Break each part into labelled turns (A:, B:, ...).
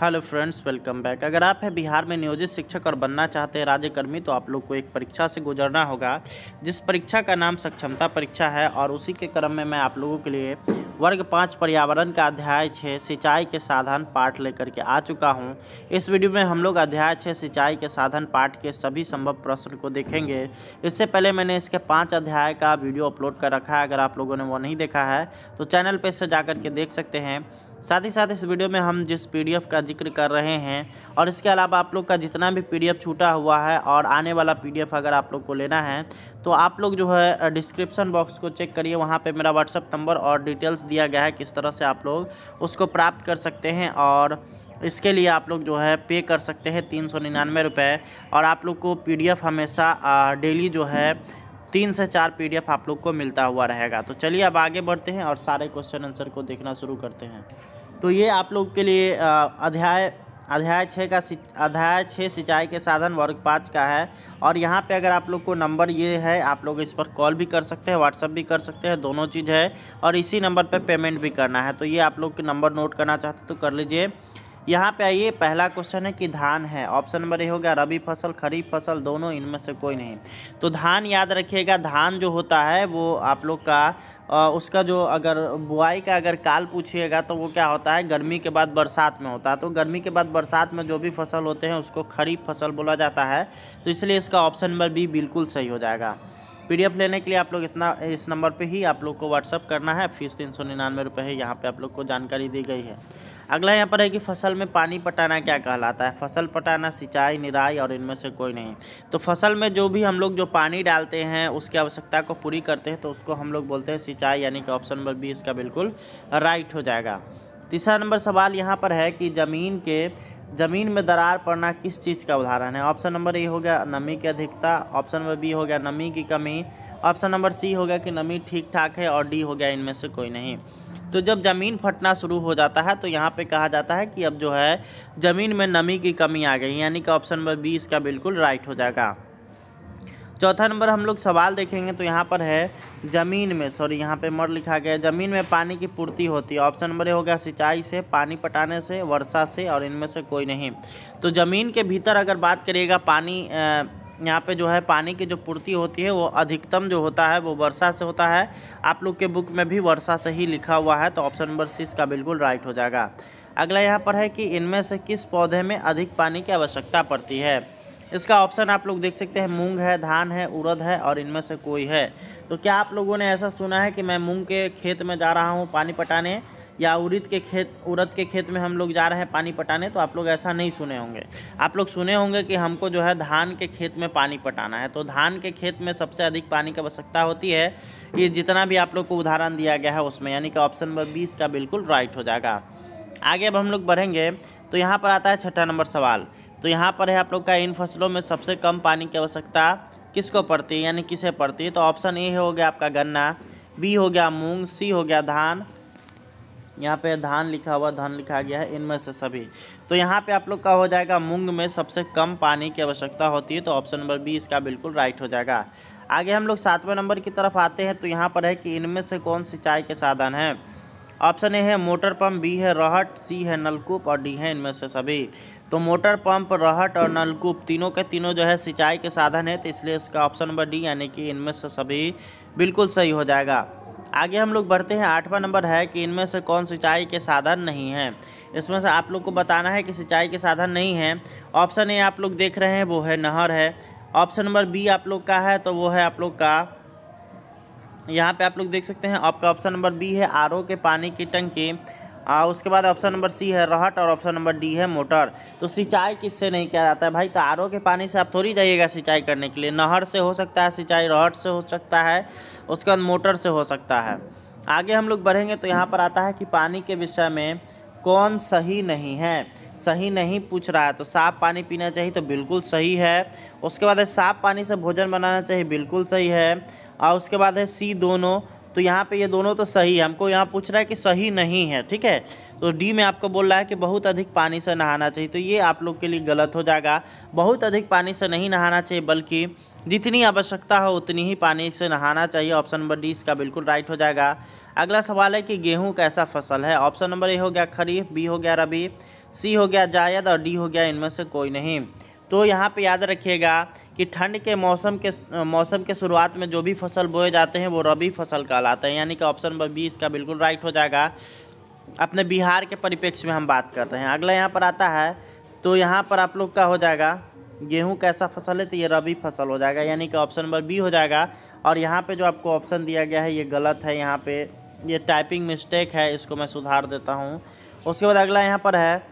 A: Hello friends, welcome back. अगर आप हैं बिहार में नियोजित शिक्षक और बनना चाहते हैं राज्यकर्मी, तो आप लोग को एक परीक्षा से गुजरना होगा, जिस परीक्षा का नाम सक्षमता परीक्षा है। और उसी के क्रम में मैं आप लोगों के लिए वर्ग 5 पर्यावरण का अध्याय 6 सिंचाई के साधन पाठ लेकर के आ चुका हूं। इस वीडियो में हम लोग अध्याय 6 सिंचाई के साधन पाठ के सभी संभव प्रश्न को देखेंगे। इससे पहले मैंने इसके 5 अध्याय का वीडियो अपलोड कर रखा है। अगर आप लोगों ने वो नहीं देखा है तो चैनल पर से जा के देख सकते हैं। साथ ही साथ इस वीडियो में हम जिस पीडीएफ का जिक्र कर रहे हैं और इसके अलावा आप लोग का जितना भी पीडीएफ छूटा हुआ है और आने वाला पीडीएफ अगर आप लोग को लेना है तो आप लोग जो है डिस्क्रिप्शन बॉक्स को चेक करिए, वहाँ पे मेरा व्हाट्सअप नंबर और डिटेल्स दिया गया है किस तरह से आप लोग उसको प्राप्त कर सकते हैं। और इसके लिए आप लोग जो है पे कर सकते हैं 399 रुपये। और आप लोग को पीडीएफ हमेशा डेली जो है 3 से 4 पीडीएफ आप लोग को मिलता हुआ रहेगा। तो चलिए अब आगे बढ़ते हैं और सारे क्वेश्चन आंसर को देखना शुरू करते हैं। तो ये आप लोग के लिए अध्याय 6 सिंचाई के साधन वर्ग 5 का है। और यहाँ पे अगर आप लोग को नंबर ये है, आप लोग इस पर कॉल भी कर सकते हैं, व्हाट्सअप भी कर सकते हैं, दोनों चीज़ है। और इसी नंबर पे पेमेंट भी करना है। तो ये आप लोग के नंबर नोट करना चाहते तो कर लीजिए। यहाँ पे आइए, पहला क्वेश्चन है कि धान है। ऑप्शन नंबर ए हो गया रबी फसल, खरीफ फसल, दोनों, इनमें से कोई नहीं। तो धान याद रखिएगा, धान जो होता है वो आप लोग का उसका जो अगर बुआई का अगर काल पूछिएगा तो वो क्या होता है, गर्मी के बाद बरसात में होता है। तो गर्मी के बाद बरसात में जो भी फसल होते हैं उसको खरीफ फसल बोला जाता है। तो इसलिए इसका ऑप्शन नंबर बी बिल्कुल सही हो जाएगा। पीडीएफ लेने के लिए आप लोग इस नंबर पे ही आप लोग को व्हाट्सअप करना है। फीस 399 रुपये है। यहाँ पे आप लोग को जानकारी दी गई है। अगला यहाँ पर है कि फसल में पानी पटाना क्या कहलाता है। फसल पटाना, सिंचाई, निराई और इनमें से कोई नहीं। तो फसल में जो भी हम लोग जो पानी डालते हैं उसकी आवश्यकता को पूरी करते हैं तो उसको हम लोग बोलते हैं सिंचाई, यानी कि ऑप्शन नंबर बी इसका बिल्कुल राइट हो जाएगा। तीसरा नंबर सवाल यहाँ पर है कि ज़मीन में दरार पड़ना किस चीज़ का उदाहरण है। ऑप्शन नंबर ए हो गया नमी की अधिकता, ऑप्शन नंबर बी हो गया नमी की कमी, ऑप्शन नंबर सी हो गया कि नमी ठीक ठाक है, और डी हो गया इनमें से कोई नहीं। तो जब ज़मीन फटना शुरू हो जाता है तो यहाँ पे कहा जाता है कि अब जो है ज़मीन में नमी की कमी आ गई, यानी कि ऑप्शन नंबर बी इसका बिल्कुल राइट हो जाएगा। चौथा नंबर हम लोग सवाल देखेंगे तो यहाँ पर है यहाँ पे मर लिखा गया, ज़मीन में पानी की पूर्ति होती है। ऑप्शन नंबर ए हो गया सिंचाई से, पानी पटाने से, वर्षा से, और इनमें से कोई नहीं। तो ज़मीन के भीतर अगर बात करिएगा पानी यहाँ पे जो है पानी की जो पूर्ति होती है वो अधिकतम जो होता है वो वर्षा से होता है। आप लोग के बुक में भी वर्षा से ही लिखा हुआ है। तो ऑप्शन नंबर सी इसका बिल्कुल राइट हो जाएगा। अगला यहाँ पर है कि इनमें से किस पौधे में अधिक पानी की आवश्यकता पड़ती है। इसका ऑप्शन आप लोग देख सकते हैं, मूंग है, धान है, उड़द है, और इनमें से कोई है। तो क्या आप लोगों ने ऐसा सुना है कि मैं मूंग के खेत में जा रहा हूँ पानी पटाने, या उड़द के खेत में हम लोग जा रहे हैं पानी पटाने? तो आप लोग ऐसा नहीं सुने होंगे। आप लोग सुने होंगे कि हमको जो है धान के खेत में पानी पटाना है। तो धान के खेत में सबसे अधिक पानी की आवश्यकता होती है, ये जितना भी आप लोग को उदाहरण दिया गया है उसमें, यानी कि ऑप्शन नंबर 20 का बिल्कुल राइट हो जाएगा। आगे अब हम लोग बढ़ेंगे तो यहाँ पर आता है छठा नंबर सवाल। तो यहाँ पर है आप लोग का, इन फसलों में सबसे कम पानी की आवश्यकता किसको पड़ती है, यानी किसे पड़ती है। तो ऑप्शन ए हो गया आपका गन्ना, बी हो गया मूंग, सी हो गया धान, यहाँ पे धान लिखा गया है, इनमें से सभी। तो यहाँ पे आप लोग का हो जाएगा मूंग में सबसे कम पानी की आवश्यकता होती है। तो ऑप्शन नंबर बी इसका बिल्कुल राइट हो जाएगा। आगे हम लोग 7वें नंबर की तरफ आते हैं। तो यहाँ पर है कि इनमें से कौन सिंचाई के साधन है। ऑप्शन ए है मोटर पंप, बी है रहट, सी है नलकूप, और डी है इनमें से सभी। तो मोटर पंप, रहट और नलकूप तीनों के तीनों जो है सिंचाई के साधन है। तो इसलिए इसका ऑप्शन नंबर डी यानी कि इनमें से सभी बिल्कुल सही हो जाएगा। आगे हम लोग बढ़ते हैं। 8वां नंबर है कि इनमें से कौन सिंचाई के साधन नहीं है। इसमें से आप लोग को बताना है कि सिंचाई के साधन नहीं है। ऑप्शन ए आप लोग देख रहे हैं वो है नहर है। ऑप्शन नंबर बी आप लोग का है तो वो है आप लोग का, यहाँ पे आप लोग देख सकते हैं आपका ऑप्शन नंबर बी है आरओ के पानी की टंकी। उसके बाद ऑप्शन नंबर सी है रहट, और ऑप्शन नंबर डी है मोटर। तो सिंचाई किससे नहीं किया जाता है भाई? तो आरओ के पानी से आप थोड़ी जाइएगा सिंचाई करने के लिए। नहर से हो सकता है सिंचाई, रहट से हो सकता है, उसके बाद मोटर से हो सकता है। आगे हम लोग बढ़ेंगे तो यहाँ पर आता है कि पानी के विषय में कौन सही नहीं है। सही नहीं पूछ रहा है। तो साफ़ पानी पीना चाहिए तो बिल्कुल सही है। उसके बाद है साफ़ पानी से भोजन बनाना चाहिए, बिल्कुल सही है। और उसके बाद है सी दोनों। तो यहाँ पे ये दोनों तो सही है। हमको यहाँ पूछ रहा है कि सही नहीं है, ठीक है। तो डी में आपको बोल रहा है कि बहुत अधिक पानी से नहाना चाहिए। तो ये आप लोग के लिए गलत हो जाएगा। बहुत अधिक पानी से नहीं नहाना चाहिए, बल्कि जितनी आवश्यकता हो उतनी ही पानी से नहाना चाहिए। ऑप्शन नंबर डी इसका बिल्कुल राइट हो जाएगा। अगला सवाल है कि गेहूँ कैसा फसल है। ऑप्शन नंबर ए हो गया खरीफ, बी हो गया रबी, सी हो गया जायद और डी हो गया इनमें से कोई नहीं। तो यहाँ पे याद रखिएगा कि ठंड के मौसम के शुरुआत में जो भी फसल बोए जाते हैं वो रबी फसल कहलाते हैं, यानी कि ऑप्शन नंबर बी इसका बिल्कुल राइट हो जाएगा। अपने बिहार के परिप्रेक्ष्य में हम बात कर रहे हैं। अगला यहाँ पर आता है, तो यहाँ पर आप लोग का हो जाएगा गेहूं कैसा फसल है, तो ये रबी फसल हो जाएगा, यानी कि ऑप्शन नंबर बी हो जाएगा। और यहाँ पे जो आपको ऑप्शन दिया गया है ये गलत है, यहाँ पे ये टाइपिंग मिस्टेक है, इसको मैं सुधार देता हूँ। उसके बाद अगला यहाँ पर है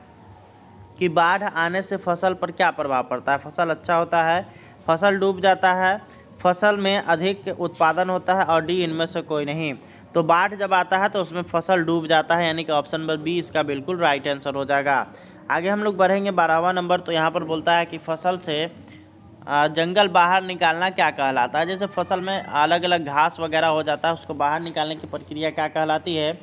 A: कि बाढ़ आने से फसल पर क्या प्रभाव पड़ता है। फसल अच्छा होता है, फसल डूब जाता है, फसल में अधिक उत्पादन होता है, और डी इनमें से कोई नहीं। तो बाढ़ जब आता है तो उसमें फसल डूब जाता है, यानी कि ऑप्शन नंबर बी इसका बिल्कुल राइट आंसर हो जाएगा। आगे हम लोग बढ़ेंगे 12वां नंबर। तो यहाँ पर बोलता है कि फसल से जंगल बाहर निकालना क्या कहलाता है। जैसे फसल में अलग अलग घास वगैरह हो जाता है, उसको बाहर निकालने की प्रक्रिया क्या कहलाती है।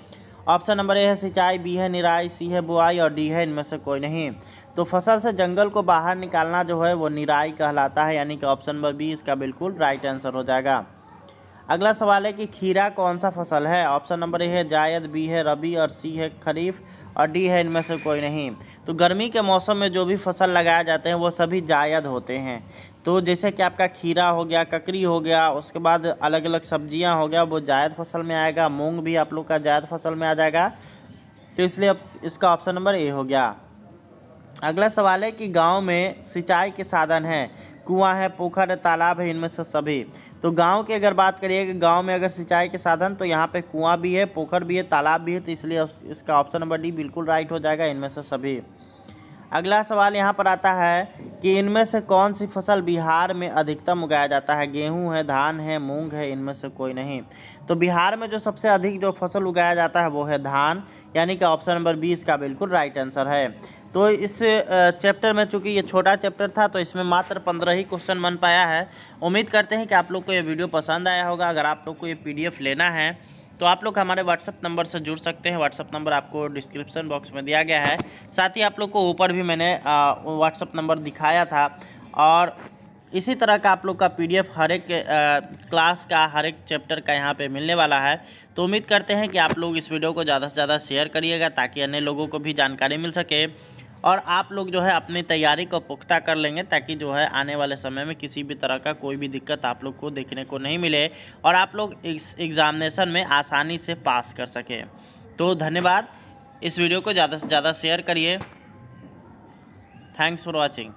A: ऑप्शन नंबर ए है सिंचाई, बी है निराई, सी है बुआई और डी है इनमें से कोई नहीं। तो फसल से जंगल को बाहर निकालना जो है वो निराई कहलाता है, यानी कि ऑप्शन नंबर बी इसका बिल्कुल राइट आंसर हो जाएगा। अगला सवाल है कि खीरा कौन सा फसल है। ऑप्शन नंबर ए है जायद, बी है रबी और सी है खरीफ और डी है इनमें से कोई नहीं। तो गर्मी के मौसम में जो भी फसल लगाए जाते हैं वो सभी जायद होते हैं। तो जैसे कि आपका खीरा हो गया, ककड़ी हो गया, उसके बाद अलग अलग सब्जियां हो गया, वो जायद फसल में आएगा। मूंग भी आप लोग का जायद फसल में आ जाएगा, तो इसलिए अब इसका ऑप्शन नंबर ए हो गया। अगला सवाल है कि गांव में सिंचाई के साधन हैं, कुआं है, पोखर है, तालाब है, इनमें से सभी। तो गांव की अगर बात करिए कि गांव में अगर सिंचाई के साधन, तो यहाँ पे कुआं भी है, पोखर भी है, तालाब भी है, तो इसलिए इसका ऑप्शन नंबर डी बिल्कुल राइट हो जाएगा, इनमें से सभी। अगला सवाल यहाँ पर आता है कि इनमें से कौन सी फसल बिहार में अधिकतम उगाया जाता है। गेहूँ है, धान है, मूंग है, इनमें से कोई नहीं। तो बिहार में जो सबसे अधिक जो फसल उगाया जाता है वो है धान, यानी कि ऑप्शन नंबर बी इसका बिल्कुल राइट आंसर है। तो इस चैप्टर में चूंकि ये छोटा चैप्टर था तो इसमें मात्र 15 ही क्वेश्चन बन पाया है। उम्मीद करते हैं कि आप लोग को ये वीडियो पसंद आया होगा। अगर आप लोग को ये PDF लेना है तो आप लोग हमारे व्हाट्सअप नंबर से जुड़ सकते हैं। व्हाट्सअप नंबर आपको डिस्क्रिप्शन बॉक्स में दिया गया है। साथ ही आप लोग को ऊपर भी मैंने व्हाट्सअप नंबर दिखाया था। और इसी तरह का आप लोग का PDF हर एक क्लास का, हर एक चैप्टर का यहाँ पे मिलने वाला है। तो उम्मीद करते हैं कि आप लोग इस वीडियो को ज़्यादा से ज़्यादा शेयर करिएगा ताकि अन्य लोगों को भी जानकारी मिल सके, और आप लोग जो है अपनी तैयारी को पुख्ता कर लेंगे ताकि जो है आने वाले समय में किसी भी तरह का कोई भी दिक्कत आप लोग को देखने को नहीं मिले और आप लोग इस एग्ज़ामिनेशन में आसानी से पास कर सकें। तो धन्यवाद। इस वीडियो को ज़्यादा से ज़्यादा शेयर करिए। Thanks for watching.